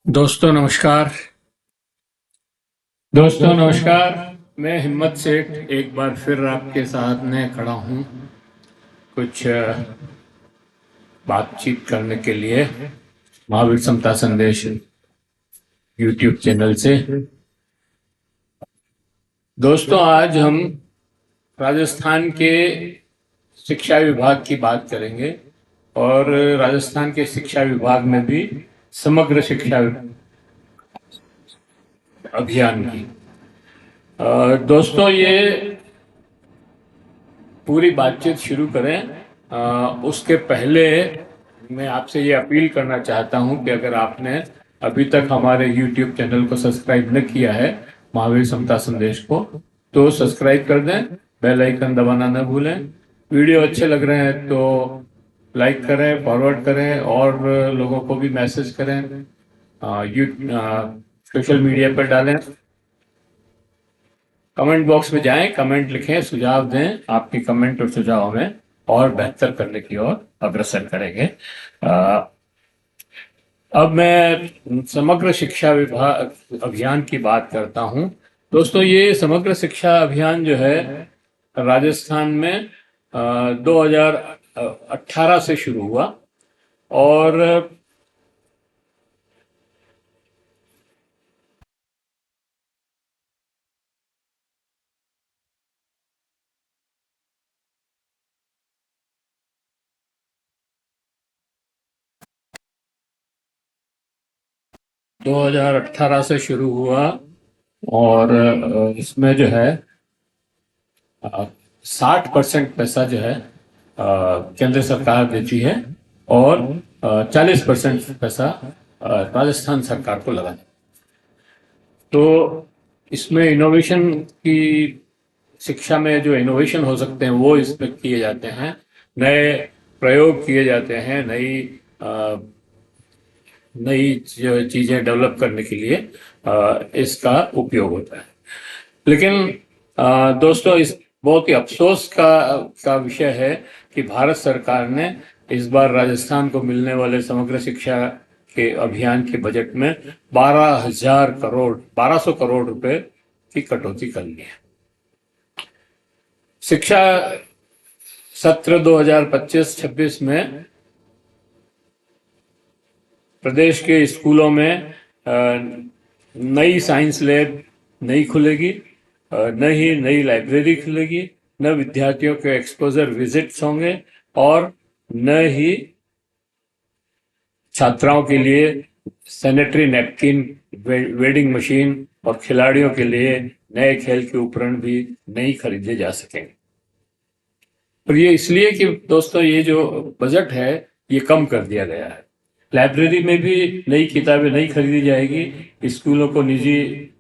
दोस्तों नमस्कार। दोस्तों नमस्कार। मैं हिम्मत सेठ एक बार फिर आपके साथ में खड़ा हूँ कुछ बातचीत करने के लिए महावीर समता संदेश यूट्यूब चैनल से। दोस्तों आज हम राजस्थान के शिक्षा विभाग की बात करेंगे और राजस्थान के शिक्षा विभाग में भी समग्र शिक्षा अभियान की। दोस्तों ये पूरी बातचीत शुरू करें उसके पहले मैं आपसे ये अपील करना चाहता हूं कि अगर आपने अभी तक हमारे YouTube चैनल को सब्सक्राइब न किया है महावीर समता संदेश को, तो सब्सक्राइब कर दें, बेल आइकन दबाना न भूलें। वीडियो अच्छे लग रहे हैं तो लाइक करें, फॉरवर्ड करें और लोगों को भी मैसेज करें, सोशल मीडिया पर डालें, कमेंट बॉक्स में जाएं, कमेंट लिखें, सुझाव दें। आपके कमेंट और सुझाव हमें और बेहतर करने की ओर अग्रसर करेंगे। अब मैं समग्र शिक्षा विभाग अभियान की बात करता हूं। दोस्तों ये समग्र शिक्षा अभियान जो है राजस्थान में 2018 से शुरू हुआ और 2018 से शुरू हुआ और इसमें जो है 60% पैसा जो है केंद्र सरकार देती है और 40% पैसा राजस्थान सरकार को लगा। तो इसमें इनोवेशन की, शिक्षा में जो इनोवेशन हो सकते हैं वो इसमें किए जाते हैं, नए प्रयोग किए जाते हैं, नई चीजें डेवलप करने के लिए इसका उपयोग होता है। लेकिन दोस्तों इस बहुत ही अफसोस का विषय है कि भारत सरकार ने इस बार राजस्थान को मिलने वाले समग्र शिक्षा के अभियान के बजट में 1200 करोड़ रुपए की कटौती कर ली है। शिक्षा सत्र 2025-26 में प्रदेश के स्कूलों में नई साइंस लैब नहीं खुलेगी, न ही नई लाइब्रेरी खुलेगी, न विद्यार्थियों के एक्सपोजर विजिट्स होंगे और न ही छात्राओं के लिए सैनिटरी नैपकिन, वेडिंग मशीन और खिलाड़ियों के लिए नए खेल के उपकरण भी नहीं खरीदे जा सकेंगे। और ये इसलिए कि दोस्तों ये जो बजट है ये कम कर दिया गया है। लाइब्रेरी में भी नई किताबें नहीं खरीदी जाएगी। स्कूलों को निजी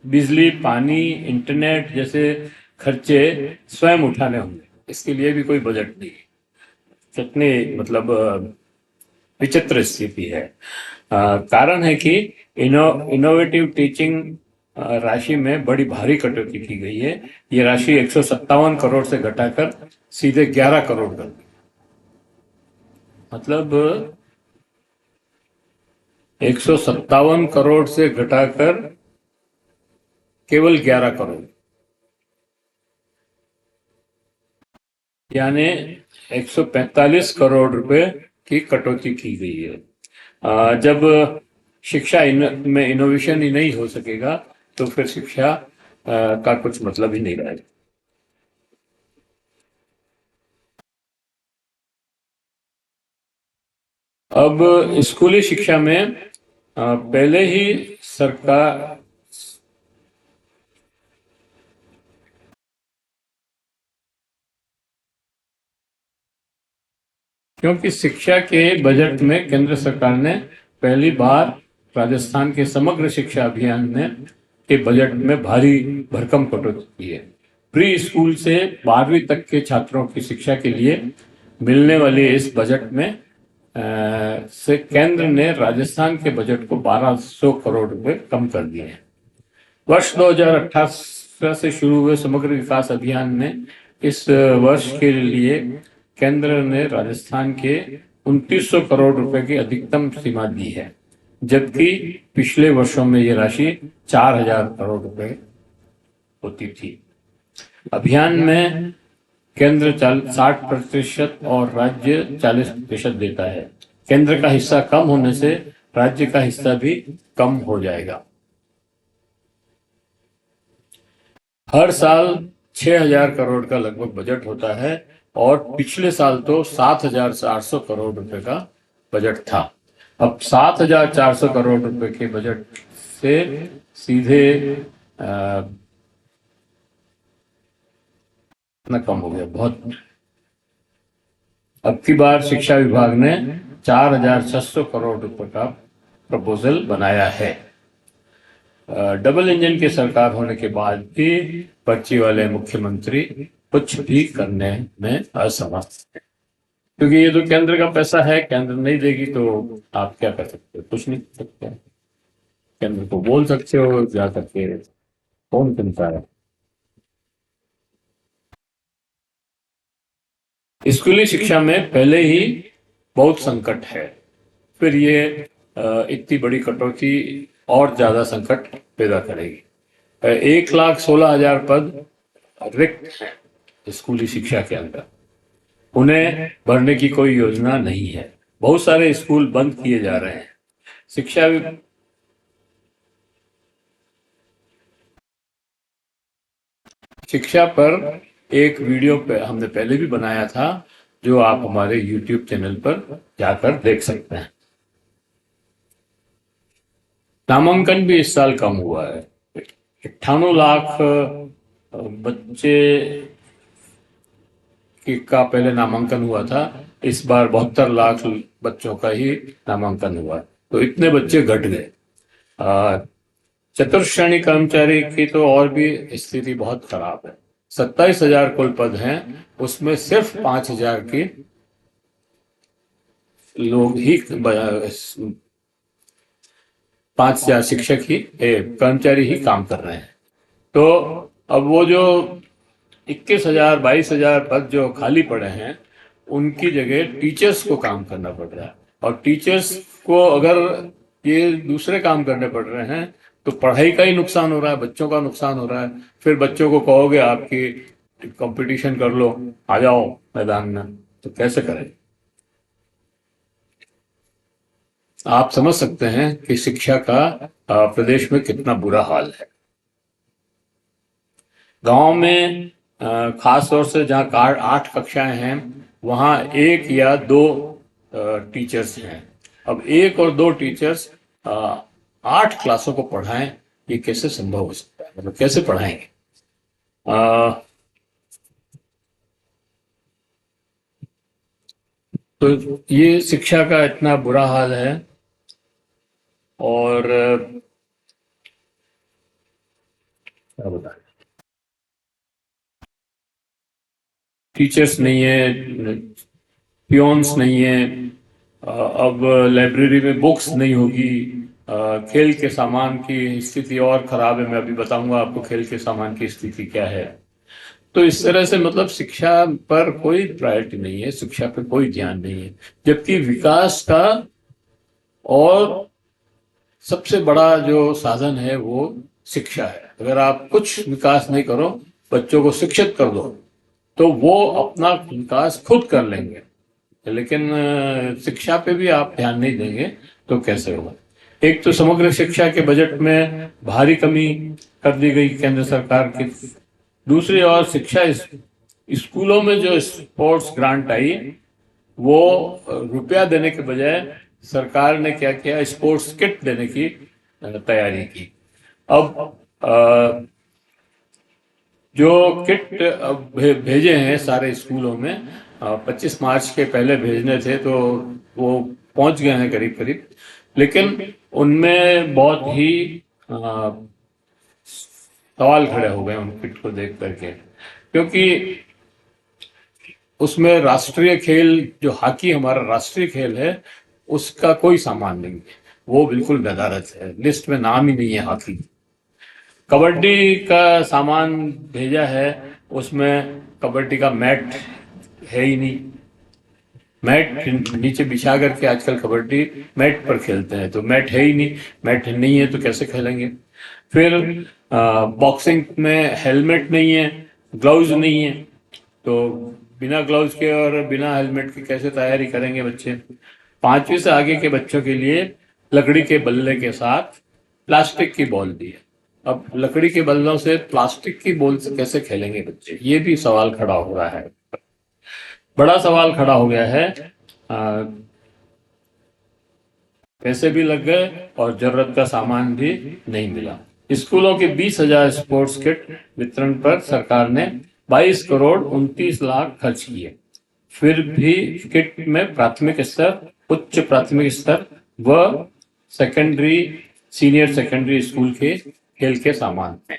बिजली, पानी, इंटरनेट जैसे खर्चे स्वयं उठाने होंगे। इसके लिए भी कोई बजट नहीं। कितनी मतलब विचित्र स्थिति है। कारण है कि इनोवेटिव टीचिंग राशि में बड़ी भारी कटौती की गई है। ये राशि 157 करोड़ से घटाकर सीधे 11 करोड़ कर दी। मतलब 157 करोड़ से घटाकर केवल 11 करोड़, यानी 145 करोड़ रुपए की कटौती की गई है। जब शिक्षा में इनोवेशन ही नहीं हो सकेगा तो फिर शिक्षा का कुछ मतलब ही नहीं रहेगा। अब स्कूली शिक्षा में पहले ही सरकार क्योंकि शिक्षा के बजट में केंद्र सरकार ने पहली बार राजस्थान के समग्र शिक्षा अभियान के बजट में भारी भरकम कटौती की है। प्री स्कूल से 12वीं तक के छात्रों की शिक्षा के लिए मिलने वाले इस बजट में से केंद्र ने राजस्थान के बजट को 1200 करोड़ रुपए कम कर दिए हैं। वर्ष 2018 से शुरू हुए समग्र विकास अभियान में इस वर्ष के लिए केंद्र ने राजस्थान के 2900 करोड़ रुपए की अधिकतम सीमा दी है। जबकि पिछले वर्षों में ये राशि 4,000 करोड़ रुपए होती थी। अभियान में केंद्र 60% और राज्य 40% देता है। केंद्र का हिस्सा कम होने से राज्य का हिस्सा भी कम हो जाएगा। हर साल 6,000 करोड़ का लगभग बजट होता है और पिछले साल तो 7,400 करोड़ रुपए का बजट था। अब 7,400 करोड़ रुपए के बजट से सीधे इतना कम हो गया, बहुत। अब की बार शिक्षा विभाग ने 4,600 करोड़ रुपए का प्रपोजल बनाया है। डबल इंजन की सरकार होने के बाद भी पर्ची वाले मुख्यमंत्री कुछ भी करने में असमर्थ है, क्योंकि ये तो केंद्र का पैसा है, केंद्र नहीं देगी तो आप क्या कर सकते हो? कुछ नहीं कर सकते। केंद्र को बोल सकते हो जा करके, कौन सुनता है? स्कूली शिक्षा में पहले ही बहुत संकट है, फिर ये इतनी बड़ी कटौती और ज्यादा संकट पैदा करेगी। 1,16,000 पद रिक्त हैं स्कूली शिक्षा के अंदर, उन्हें भरने की कोई योजना नहीं है। बहुत सारे स्कूल बंद किए जा रहे हैं। शिक्षा पर एक वीडियो पे हमने पहले भी बनाया था, जो आप हमारे YouTube चैनल पर जाकर देख सकते हैं। नामांकन भी इस साल कम हुआ है। 98 लाख बच्चे का पहले नामांकन हुआ था, इस बार 72 लाख बच्चों का ही नामांकन हुआ, तो इतने बच्चे घट गए। चतुर्थ श्रेणी कर्मचारी की तो और भी स्थिति बहुत खराब है। 27,000 कुल पद हैं, उसमें सिर्फ 5,000 के लोग ही 5,000 शिक्षक ही कर्मचारी ही काम कर रहे हैं। तो अब वो जो 21,000 22,000 पद जो खाली पड़े हैं, उनकी जगह टीचर्स को काम करना पड़ रहा है, और टीचर्स को अगर ये दूसरे काम करने पड़ रहे हैं तो पढ़ाई का ही नुकसान हो रहा है, बच्चों का नुकसान हो रहा है। फिर बच्चों को कहोगे आपकी कंपटीशन कर लो, आ जाओ मैदान में, तो कैसे करें? आप समझ सकते हैं कि शिक्षा का प्रदेश में कितना बुरा हाल है। गांव में खास तौर से जहाँ 8 कक्षाएं हैं, वहाँ 1 या 2 टीचर्स हैं। अब 1 और 2 टीचर्स 8 क्लासों को पढ़ाएं, ये कैसे संभव हो सकता है? मतलब कैसे पढ़ाएंगे? तो ये शिक्षा का इतना बुरा हाल है, और क्या बताएं, टीचर्स नहीं है, पियोन्स नहीं है, अब लाइब्रेरी में बुक्स नहीं होगी, खेल के सामान की स्थिति और खराब है। मैं अभी बताऊंगा आपको खेल के सामान की स्थिति क्या है। तो इस तरह से मतलब शिक्षा पर कोई प्रायोरिटी नहीं है, शिक्षा पर कोई ध्यान नहीं है, जबकि विकास का और सबसे बड़ा जो साधन है वो शिक्षा है। अगर आप कुछ विकास नहीं करो, बच्चों को शिक्षित कर दो, तो वो अपना विकास खुद कर लेंगे। लेकिन शिक्षा पे भी आप ध्यान नहीं देंगे तो कैसे होगा? एक तो समग्र शिक्षा के बजट में भारी कमी कर दी गई केंद्र सरकार की। दूसरी ओर शिक्षा स्कूलों में जो स्पोर्ट्स ग्रांट आई, वो रुपया देने के बजाय सरकार ने क्या किया, स्पोर्ट्स किट देने की तैयारी की। अब जो किट अब भेजे हैं सारे स्कूलों में, 25 मार्च के पहले भेजने थे, तो वो पहुंच गए हैं करीब करीब, लेकिन उनमें बहुत ही सवाल खड़े हो गए उन किट को देख करके, क्योंकि उसमें राष्ट्रीय खेल जो हॉकी हमारा राष्ट्रीय खेल है, उसका कोई सामान नहीं है। वो बिल्कुल नदारद है, लिस्ट में नाम ही नहीं है हॉकी। कबड्डी का सामान भेजा है, उसमें कबड्डी का मैट है ही नहीं, मैट नीचे बिछा करके आजकल कबड्डी मैट पर खेलते हैं, तो मैट है ही नहीं, मैट नहीं है तो कैसे खेलेंगे। फिर बॉक्सिंग में हेलमेट नहीं है, ग्लव्स नहीं है, तो बिना ग्लव्स के और बिना हेलमेट के कैसे तैयारी करेंगे बच्चे। 5वीं से आगे के बच्चों के लिए लकड़ी के बल्ले के साथ प्लास्टिक की बॉल दी है। अब लकड़ी के बल्लों से प्लास्टिक की बॉल से कैसे खेलेंगे बच्चे, ये भी सवाल खड़ा हो रहा है। बड़ा सवाल खड़ा हो गया है। पैसे भी लग गए और जरूरत का सामान भी नहीं मिला। स्कूलों के 20,000 स्पोर्ट्स किट वितरण पर सरकार ने 22 करोड़ 29 लाख खर्च किए। फिर भी किट में प्राथमिक स्तर, उच्च प्राथमिक स्तर व सेकेंडरी, सीनियर सेकेंडरी स्कूल के खेल के सामान हैं।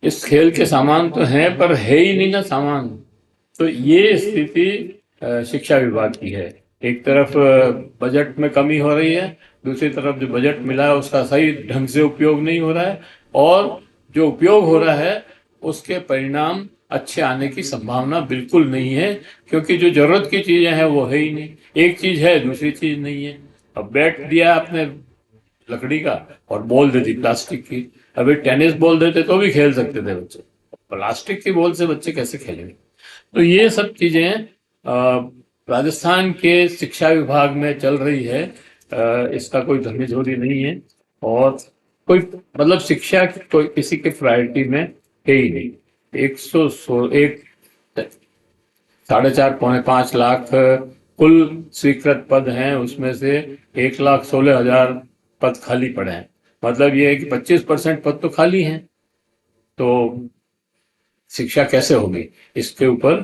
इस खेल के सामान तो हैं पर है ही नहीं ना सामान। तो ये स्थिति शिक्षा विभाग की है। एक तरफ बजट में कमी हो रही है, दूसरी तरफ जो बजट मिला है उसका सही ढंग से उपयोग नहीं हो रहा है, और जो उपयोग हो रहा है उसके परिणाम अच्छे आने की संभावना बिल्कुल नहीं है, क्योंकि जो जरूरत की चीजें हैं वो है ही नहीं। एक चीज है, दूसरी चीज नहीं है। अब बैट दिया आपने लकड़ी का और बॉल दे दी प्लास्टिक की। अभी टेनिस बॉल देते तो भी खेल सकते थे बच्चे, प्लास्टिक की बॉल से बच्चे कैसे खेलेंगे। तो ये सब चीजें राजस्थान के शिक्षा विभाग में चल रही है। इसका कोई धन्यजोरी नहीं है, और कोई मतलब शिक्षा कोई किसी के प्रायोरिटी में है ही नहीं। 4.5 पौने 5 लाख कुल स्वीकृत पद हैं, उसमें से 1,16,000 पद खाली पड़े हैं। मतलब ये है कि 25% पद तो खाली हैं। तो शिक्षा कैसे होगी, इसके ऊपर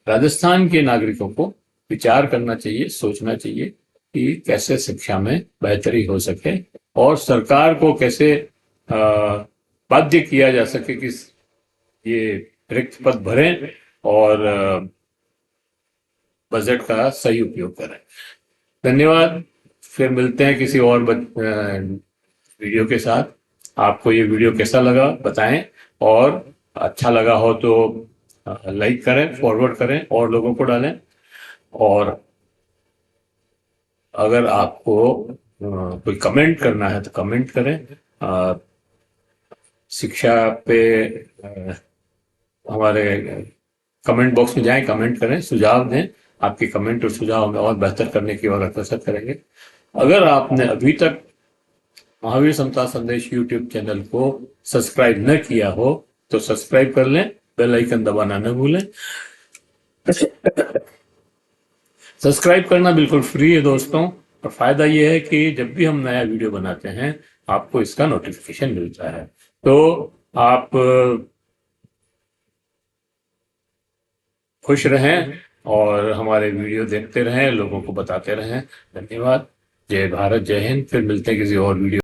राजस्थान के नागरिकों को विचार करना चाहिए, सोचना चाहिए कि कैसे शिक्षा में बेहतरी हो सके, और सरकार को कैसे बाध्य किया जा सके कि ये रिक्त पद भरें और बजट का सही उपयोग करें। धन्यवाद। फिर मिलते हैं किसी और वीडियो के साथ। आपको ये वीडियो कैसा लगा बताएं, और अच्छा लगा हो तो लाइक करें, फॉरवर्ड करें और लोगों को डालें। और अगर आपको कोई कमेंट करना है तो कमेंट करें। शिक्षा पे हमारे कमेंट बॉक्स में जाएं, कमेंट करें, सुझाव दें। आपके कमेंट और सुझाव हमें और बेहतर करने की ओर अग्रसर करेंगे। अगर आपने अभी तक महावीर समता संदेश यूट्यूब चैनल को सब्सक्राइब न किया हो तो सब्सक्राइब कर लें, बेल आइकन दबाना न भूलें। सब्सक्राइब करना बिल्कुल फ्री है दोस्तों, और फायदा यह है कि जब भी हम नया वीडियो बनाते हैं आपको इसका नोटिफिकेशन मिलता है। तो आप खुश रहें और हमारे वीडियो देखते रहें, लोगों को बताते रहें। धन्यवाद। जय भारत, जय हिंद। फिर मिलते हैं किसी और वीडियो।